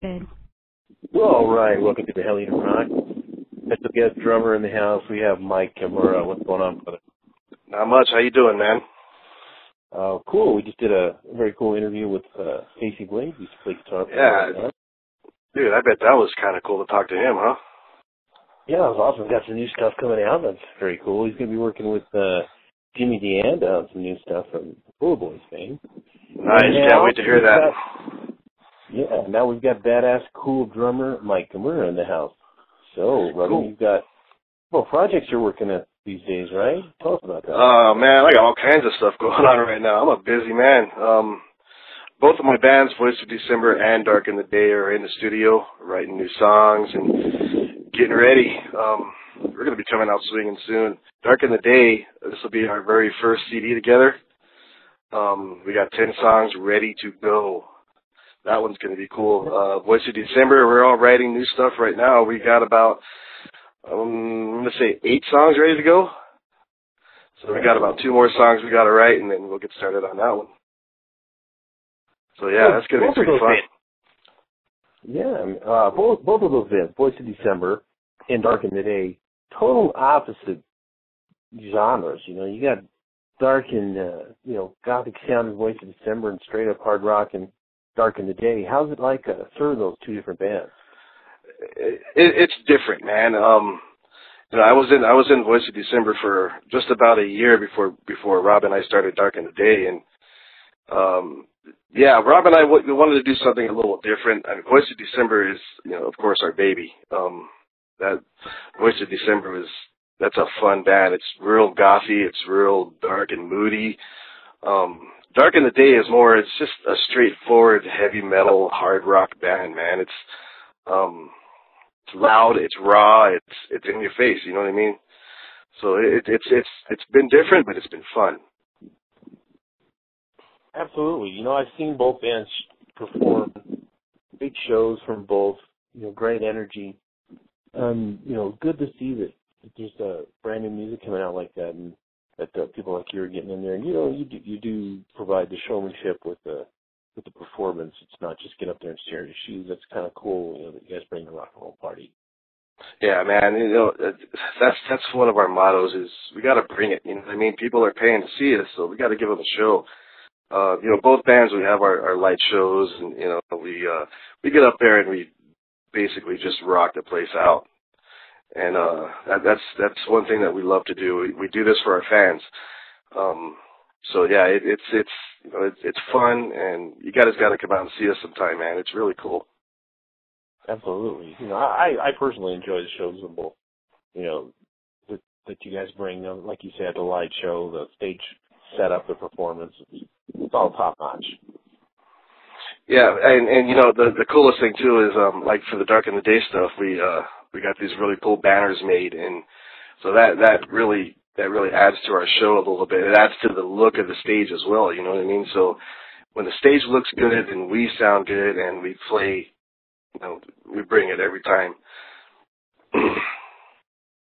Good. Well, all right. Welcome to the Hellion Rock. Special guest drummer in the house. We have Mike Kimura. What's going on, brother? Not much. How you doing, man? Cool. We just did a very cool interview with Casey Blade. He used to play guitar. Yeah. Dude, I bet that was kind of cool to talk to him, huh? Yeah, that was awesome. Got some new stuff coming out. That's very cool. He's going to be working with Jimmy DeAnda on some new stuff from Full Boys fame. Nice. Can't wait to hear that. Yeah, now we've got badass, cool drummer Mike Kimura in the house. So, brother, cool. You've got projects you're working at these days, right? Tell us about that. Man, I got all kinds of stuff going on right now. I'm a busy man. Both of my bands, Voice of December and Darken the Day, are in the studio writing new songs and getting ready. We're going to be coming out swinging soon. Darken the Day, this will be our very first CD together. We got 10 songs ready to go. That one's going to be cool. Voice of December, we're all writing new stuff right now. We got about, I'm going to say 8 songs ready to go. So we got about 2 more songs we got to write, and then we'll get started on that one. So, yeah, that's going to be pretty fun. Yeah, both of those bands, Voice of December and Darken the Day, total opposite genres. You know, you got dark and, gothic sound in Voice of December and straight up hard rock and Darken the Day. How's it like serving those 2 different bands? It's different, man. I was in Voice of December for just about a year before Rob and I started Darken the Day, and Rob and I we wanted to do something a little different. I mean, Voice of December is, of course, our baby. That Voice of December that's a fun band. It's real gothy. It's real dark and moody. Darken the Day is more. It's just a straightforward heavy metal hard rock band, man. It's loud. It's raw. It's in your face. You know what I mean? So it's been different, but it's been fun. Absolutely. I've seen both bands perform big shows from both. Great energy. Good to see that there's brand new music coming out like that, and that people like you are getting in there. And you do provide the showmanship with the performance. It's not just get up there and stare at your shoes. That's kind of cool. That you guys bring the rock and roll party. Yeah, man. That's one of our mottos is we got to bring it. You know what I mean? People are paying to see us, so we got to give them a show. Both bands, we have our light shows, and we get up there and we basically just rock the place out. And that's one thing that we love to do. We do this for our fans. So yeah, it's fun, and you guys got to come out and see us sometime, man. It's really cool. Absolutely. I personally enjoy the shows of both. That you guys bring, like you said, the light show, the stage setup, the performance. It's all top notch. Yeah, and the coolest thing too is like for the Darken the Day stuff, we got these really cool banners made, and so that really adds to our show a little bit. It adds to the look of the stage as well. You know what I mean? So when the stage looks good and we sound good and we play, we bring it every time.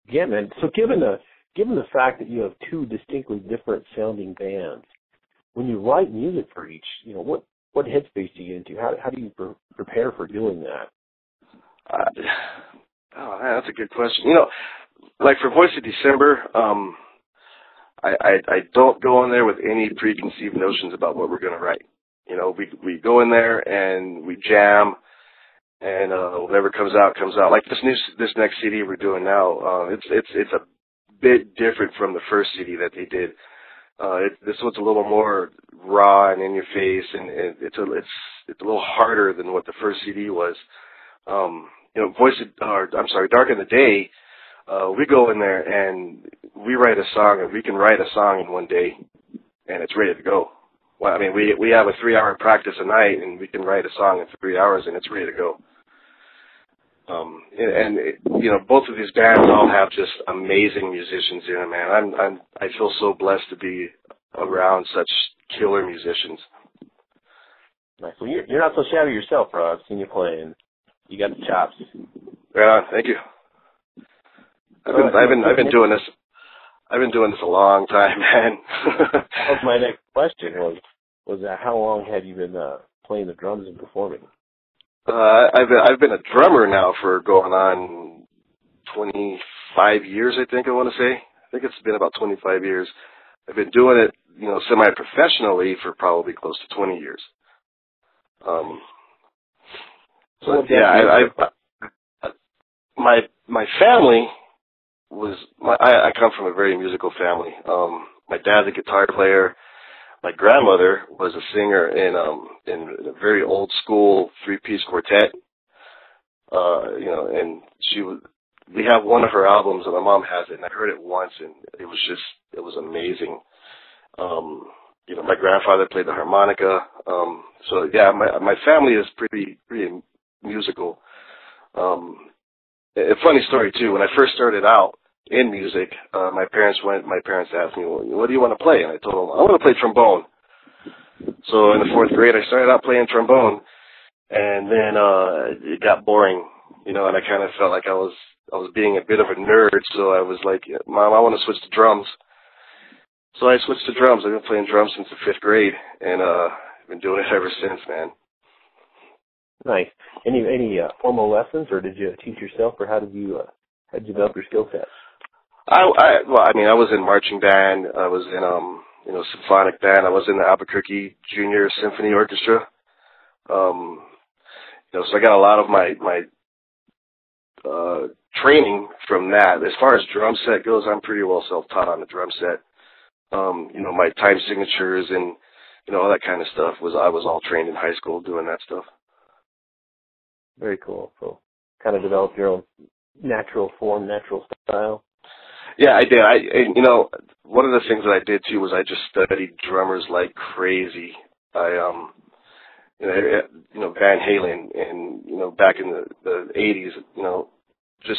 Yeah, man. So given the fact that you have 2 distinctly different sounding bands, when you write music for each, what headspace do you get into? How do you prepare for doing that? Man, that's a good question. Like for Voice of December, I don't go in there with any preconceived notions about what we're going to write. We go in there and we jam, and whatever comes out comes out. Like this next CD we're doing now, it's a bit different from the first CD that they did. This one's a little more raw and in your face, and it's a little harder than what the first CD was. Darken the Day, we go in there and we write a song, and we can write a song in one day, and it's ready to go. Well, I mean, we have a 3-hour practice a night, and we can write a song in 3 hours, and it's ready to go. Both of these bands all have just amazing musicians in them, man. I feel so blessed to be around such killer musicians. Nice. Well, you're not so shabby yourself, bro. I've seen you play, and you got the chops. Right on. Thank you. I've been doing this. I've been doing this a long time, man. That was my next question. Was how long have you been playing the drums and performing? I've been a drummer now for going on 25 years, I think I want to say. I think it's been about 25 years. I've been doing it, semi-professionally for probably close to 20 years. But yeah, my family I come from a very musical family. My dad's a guitar player. My grandmother was a singer in a very old school 3-piece quartet. And we have one of her albums, and my mom has it, and I heard it once, and it was amazing. My grandfather played the harmonica. So yeah, my family is pretty musical. A funny story too. When I first started out in music, my parents asked me, well, what do you want to play? And I told them, I want to play trombone. So in the 4th grade, I started out playing trombone, and then it got boring, and I kind of felt like I was being a bit of a nerd. So I was like, Mom, I want to switch to drums. So I switched to drums. I've been playing drums since the 5th grade, and I've been doing it ever since, man. Nice. Any formal lessons, or did you teach yourself, or how did you develop your skill set? I was in marching band. I was in symphonic band. I was in the Albuquerque Junior Symphony Orchestra. So I got a lot of my training from that. As far as drum set goes, I'm pretty well self-taught on the drum set. My time signatures and all that kind of stuff I was all trained in high school doing that stuff. Very cool. So kind of develop your own natural form, natural style. Yeah, I did. One of the things that I did too was I just studied drummers like crazy. Van Hellion, and back in the 80s,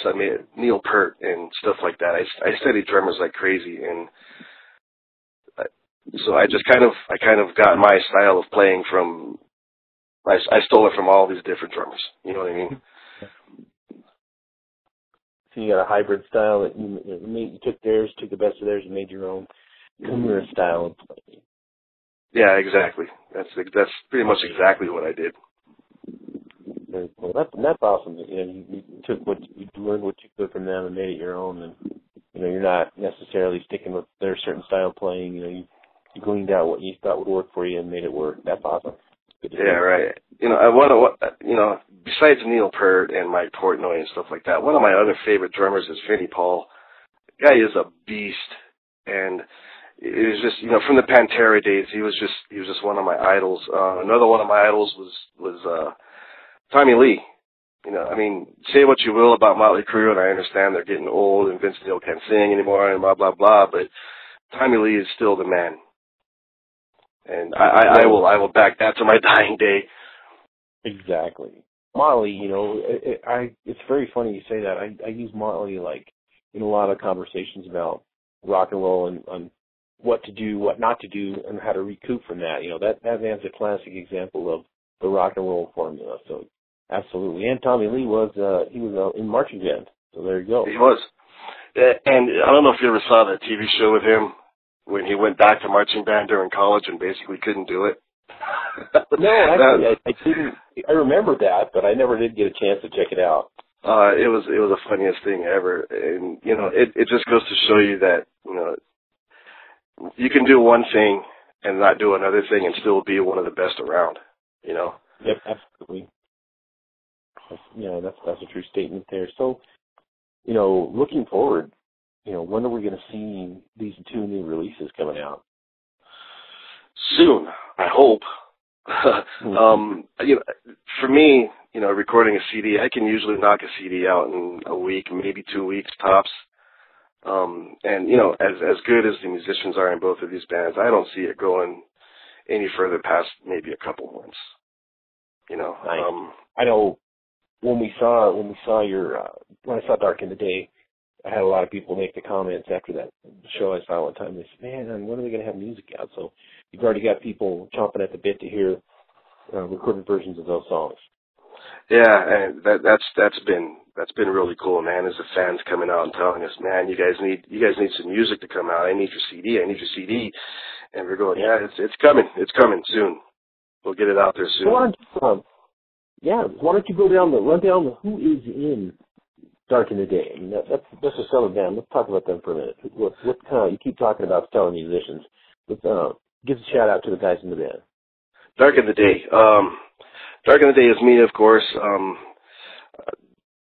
I made Neil Peart and stuff like that. I studied drummers like crazy, and so I kind of got my style of playing from. I stole it from all these different drummers. You know what I mean? So you got a hybrid style that you took the best of theirs, and made your own Kimura style of playing. Yeah, exactly. That's pretty much exactly what I did. Very cool. That's awesome. You took you learned what you could from them and made it your own, and you're not necessarily sticking with their certain style of playing. You gleaned out what you thought would work for you and made it work. That's awesome. Yeah, right. I want to, besides Neil Peart and Mike Portnoy and stuff like that, one of my other favorite drummers is Vinnie Paul. The guy is a beast, and it was just, from the Pantera days, he was just one of my idols. Another one of my idols was Tommy Lee. Say what you will about Motley Crue, and I understand they're getting old and Vince Neil can't sing anymore and blah, blah, blah, but Tommy Lee is still the man. And I will back that to my dying day. Exactly. Motley, it's very funny you say that. I use Motley in a lot of conversations about rock and roll and on what to do, what not to do, and how to recoup from that. That man's a classic example of the rock and roll formula. So absolutely. And Tommy Lee was in marching band. So there you go. He was. And I don't know if you ever saw that TV show with him, when he went back to marching band during college and basically couldn't do it. No, actually, I didn't. I remember that, but I never did get a chance to check it out. It was the funniest thing ever, and it just goes to show you that you can do one thing and not do another thing and still be one of the best around. Yep, absolutely. That's a true statement there. So, looking forward. When are we going to see these 2 new releases coming out? Soon, I hope. For me, recording a CD, I can usually knock a CD out in a week, maybe 2 weeks tops. And as good as the musicians are in both of these bands, I don't see it going any further past maybe a couple months. I know when I saw Darken the Day, I had a lot of people make the comments after that show I saw one time. They said, "Man, when are they going to have music out?" So you've already got people chomping at the bit to hear recorded versions of those songs. Yeah, and that's been really cool, man. As the fans coming out and telling us, "Man, you guys need some music to come out. I need your CD. And we're going, "Yeah, it's coming soon. We'll get it out there soon." Yeah, why don't you run down the who is in Darken the Day? I mean, that's a stellar band. Let's talk about them for a minute. What kind of, you keep talking about stellar musicians. Let's give a shout out to the guys in the band. Darken the Day. Darken the Day is me, of course.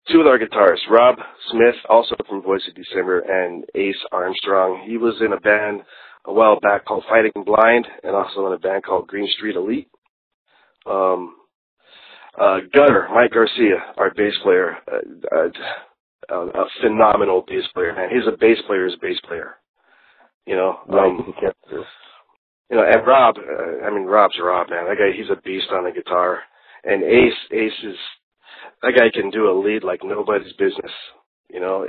Two of our guitarists, Rob Smith, also from Voice of December, and Ace Armstrong. He was in a band a while back called Fighting Blind, and also in a band called Green Street Elite. Gunner, Mike Garcia, our bass player, a phenomenal bass player, man. He's a bass player's bass player. You know, and Rob, Rob's Rob, man. That guy, he's a beast on the guitar. And Ace is, that guy can do a lead like nobody's business. You know,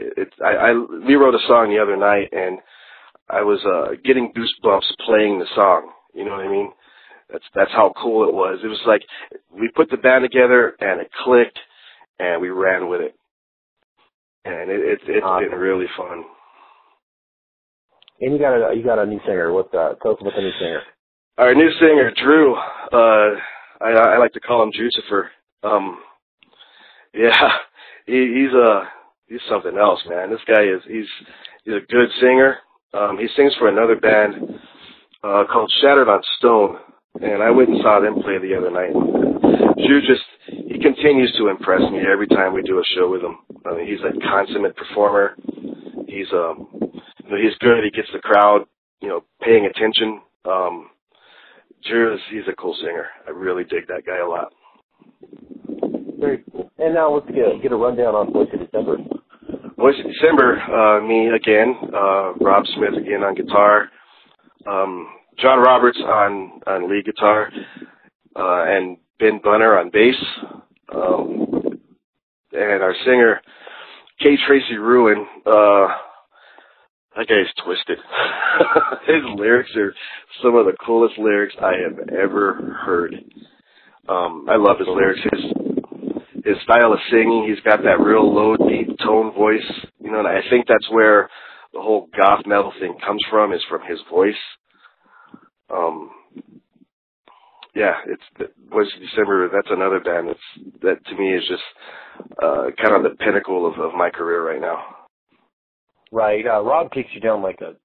we wrote a song the other night, and I was getting goosebumps playing the song. You know what I mean? That's how cool it was. It was like we put the band together, and it clicked, and we ran with it. And it's been really fun. And you got a new singer. Tell us about the new singer. Our new singer, Drew. I like to call him Jucifer. Yeah, he's something else, man. This guy he's a good singer. He sings for another band called Shattered on Stone, and I went and saw them play the other night. Drew he continues to impress me every time we do a show with him. I mean, he's a consummate performer. He's good. He gets the crowd, paying attention. Drew he's a cool singer. I really dig that guy a lot. Very cool. And now let's get a rundown on Voice of December. Voice of December, me again, Rob Smith again on guitar, John Roberts on lead guitar, and Ben Bunner on bass, and our singer, K. Tracy Ruin. That guy's twisted. His lyrics are some of the coolest lyrics I have ever heard. I love his lyrics. His style of singing, he's got that real low, deep tone voice. And I think that's where the whole goth metal thing comes from, is from his voice. It's Voice of December. That's another band that to me is just kind of the pinnacle of my career right now. Right. Rob takes you down like a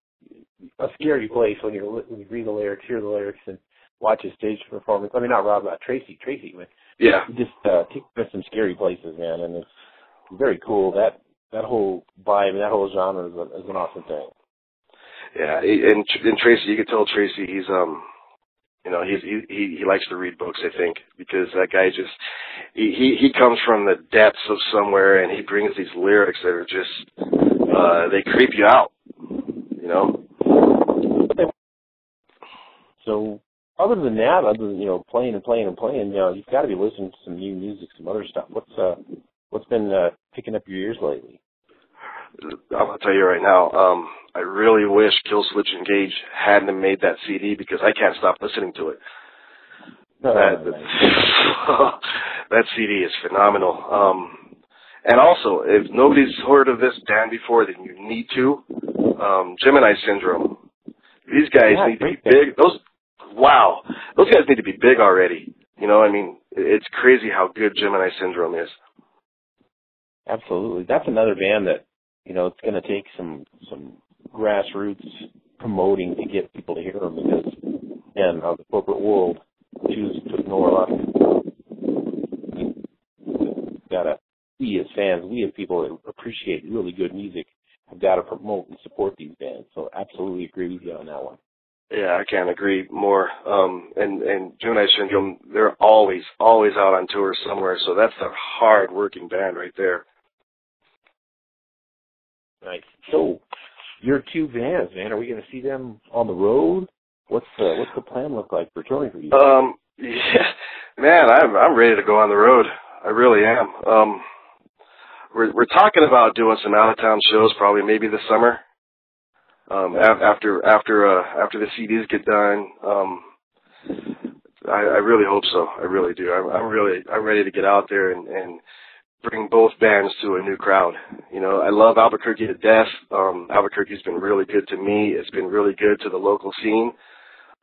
scary place when you read the lyrics, hear the lyrics, and watch his stage performance. I mean, not Rob, Tracy. Yeah. He just takes us some scary places, man, and it's very cool. That whole vibe and that whole genre is an awesome thing. Yeah, and Tracy, you can tell Tracy he's he likes to read books, I think, because that guy he comes from the depths of somewhere, and he brings these lyrics that are just they creep you out, So other than that, playing, you've got to be listening to some new music, some other stuff. What's been picking up your ears lately? I'm gonna tell you right now. I really wish Kill Switch Engage hadn't have made that CD, because I can't stop listening to it. That CD is phenomenal. And also, if nobody's heard of this band before, then you need to. Gemini Syndrome. These guys need to be big. Those guys need to be big already. It's crazy how good Gemini Syndrome is. Absolutely. That's another band that, it's going to take some grassroots promoting to get people to hear them, because, again, how the corporate world chooses to ignore us. We've got to, we as fans, we as people that appreciate really good music, have got to promote and support these bands. So absolutely agree with you on that one. Yeah, I can't agree more. And Gemini Syndrome, they're always out on tour somewhere, so that's a hard-working band right there. Nice. So, your two bands, man, are we going to see them on the road? What's the plan look like for touring for you? Yeah, man, I'm ready to go on the road. I really am. We're talking about doing some out-of-town shows, probably maybe this summer. After the CDs get done, I really hope so. I really do. I'm ready to get out there and bring both bands to a new crowd. I love Albuquerque to death. Albuquerque's been really good to me. It's been really good to the local scene.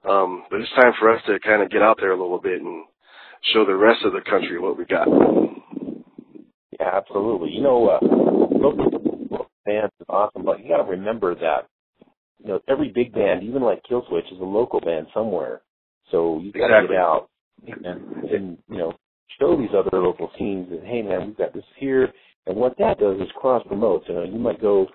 But it's time for us to kind of get out there a little bit and show the rest of the country what we got. Yeah, absolutely. Local bands is awesome, but you got to remember that every big band, even like Killswitch, is a local band somewhere. So you got to get out and show these other local scenes that, hey man, we've got this here. And what that does is cross promotes. You might go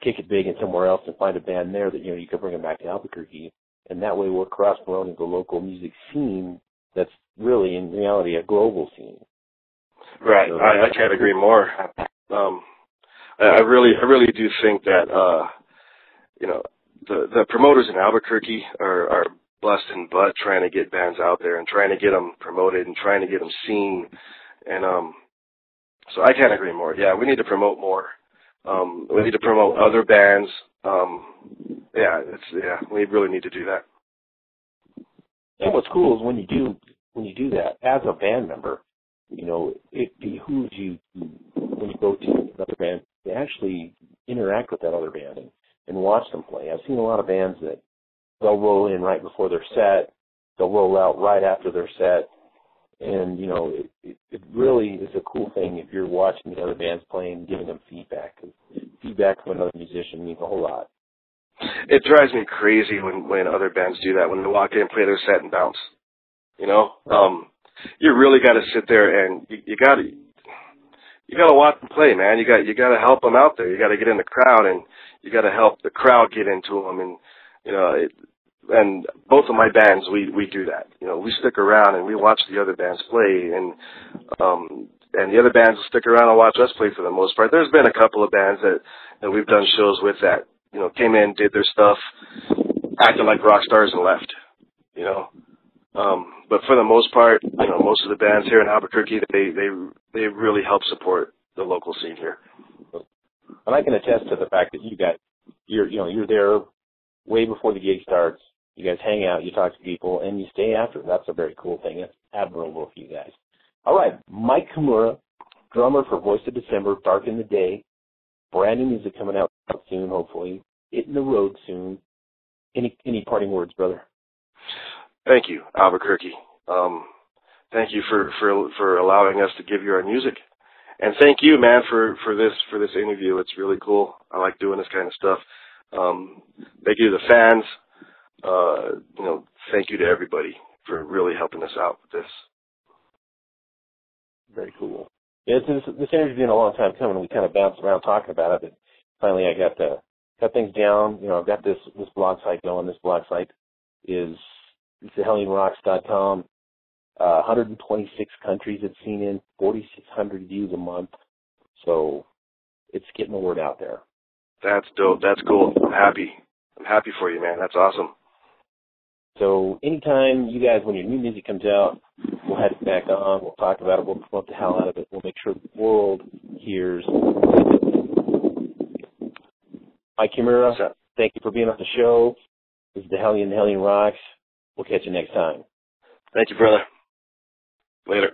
kick it big in somewhere else and find a band there that you can bring them back to Albuquerque, and that way we're cross promoting the local music scene that's really in reality a global scene. Right, so, I can't agree more. I really do think that the promoters in Albuquerque are busting butt trying to get bands out there and trying to get them promoted and trying to get them seen, and so I can't agree more. Yeah, we need to promote more. We need to promote other bands. We really need to do that. And what's cool is when you do that as a band member, it behooves you when you go to another band to actually interact with that other band and watch them play. I've seen a lot of bands that they'll roll in right before their set, they'll roll out right after their set, and it really is a cool thing if you're watching the other bands playing and giving them feedback. Feedback from another musician means a whole lot. It drives me crazy when other bands do that, when they walk in, play their set, and bounce. You really got to sit there and you got to watch them play, man. You got to help them out there. You got to get in the crowd, and you got to help the crowd get into them. And and both of my bands, we do that. We stick around and we watch the other bands play, and the other bands will stick around and watch us play for the most part. There's been a couple of bands that we've done shows with that came in, did their stuff, acted like rock stars, and left. But for the most part, most of the bands here in Albuquerque, they really help support the local scene here. And I can attest to the fact that you're there way before the gig starts. You guys hang out, you talk to people, and you stay after. That's a very cool thing. It's admirable for you guys. All right, Mike Kimura, drummer for Voice of December, Darken the Day. Brand new music coming out soon, hopefully. Hitting the road soon. Any parting words, brother? Thank you, Albuquerque. Thank you for allowing us to give you our music, and thank you, man, for this interview. It's really cool. I like doing this kind of stuff. Thank you to the fans. Thank you to everybody for really helping us out with this. Very cool. Yeah, this interview's been a long time coming. We kind of bounced around talking about it, but finally I got things down. I've got this blog site going. This blog site is HellionRocks.com. 126 countries it's seen in, 4,600 views a month. So it's getting the word out there. That's dope. That's cool. I'm happy for you, man. That's awesome. So anytime you guys, when your new music comes out, we'll have it back on. We'll talk about it. We'll promote the hell out of it. We'll make sure the world hears. Mike Kimura, thank you for being on the show. This is the Hellion Rocks. We'll catch you next time. Thank you, brother. Later.